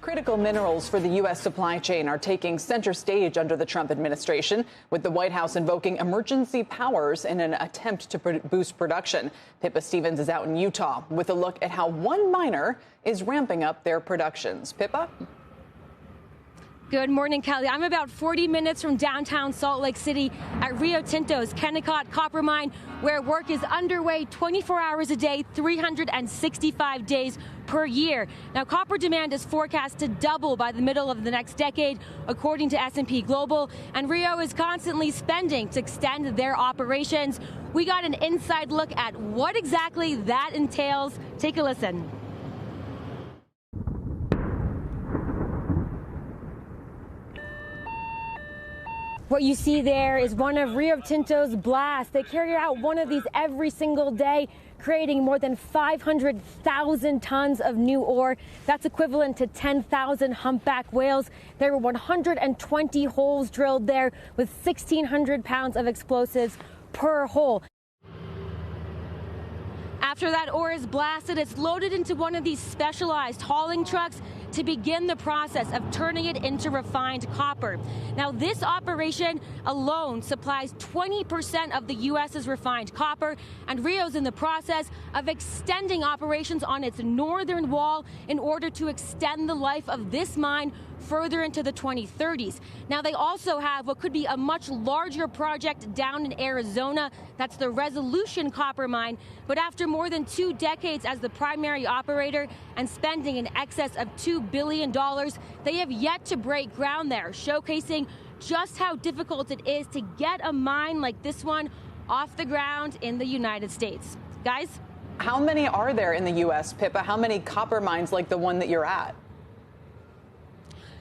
Critical minerals for the U.S. supply chain are taking center stage under the Trump administration, with the White House invoking emergency powers in an attempt to boost production. Pippa Stevens is out in Utah with a look at how one miner is ramping up their productions. Pippa? Good morning, Kelly. I'm about 40 minutes from downtown Salt Lake City at Rio Tinto's Kennecott copper mine, where work is underway 24 hours a day, 365 days per year. Now, copper demand is forecast to double by the middle of the next decade, according to S&P Global, and Rio is constantly spending to extend their operations. We got an inside look at what exactly that entails. Take a listen. What you see there is one of Rio Tinto's blasts. They carry out one of these every single day, creating more than 500,000 tons of new ore. That's equivalent to 10,000 humpback whales. There were 120 holes drilled there with 1,600 pounds of explosives per hole. After that ore is blasted, it's loaded into one of these specialized hauling trucks to begin the process of turning it into refined copper. Now, this operation alone supplies 20% of the U.S.'s refined copper, and Rio's in the process of extending operations on its northern wall in order to extend the life of this mine further into the 2030s. Now, they also have what could be a much larger project down in Arizona. That's the Resolution copper mine. But after more than 2 decades as the primary operator and spending in excess of $2 billion, they have yet to break ground there, showcasing just how difficult it is to get a mine like this one off the ground in the United States. Guys? How many are there in the U.S., Pippa? How many copper mines like the one that you're at?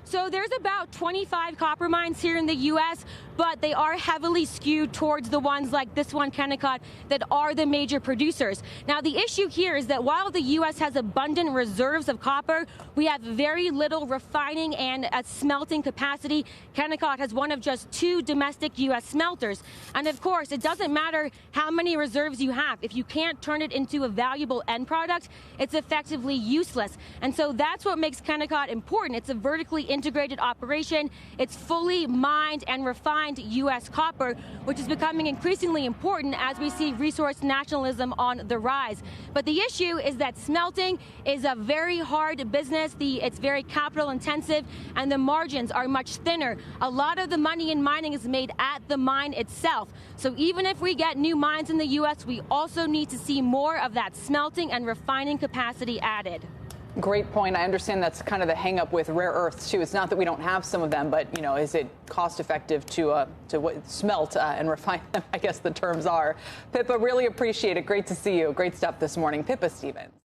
So there's about 25 copper mines here in the U.S., but they are heavily skewed towards the ones like this one, Kennecott, that are the major producers. Now, the issue here is that while the U.S. has abundant reserves of copper, we have very little refining and smelting capacity. Kennecott has one of just 2 domestic U.S. smelters. And of course, it doesn't matter how many reserves you have. If you can't turn it into a valuable end product, it's effectively useless. And so that's what makes Kennecott important. It's a vertically integrated operation. It's fully mined and refined U.S. copper, which is becoming increasingly important as we see resource nationalism on the rise. But the issue is that smelting is a very hard business. It's very capital intensive, and the margins are much thinner. A lot of the money in mining is made at the mine itself. So even if we get new mines in the U.S., we also need to see more of that smelting and refining capacity added. Great point. I understand that's kind of the hang up with rare earths, too. It's not that we don't have some of them, but, you know, is it cost effective to smelt and refine them? I guess the terms are. Pippa, really appreciate it. Great to see you. Great stuff this morning. Pippa Stevens.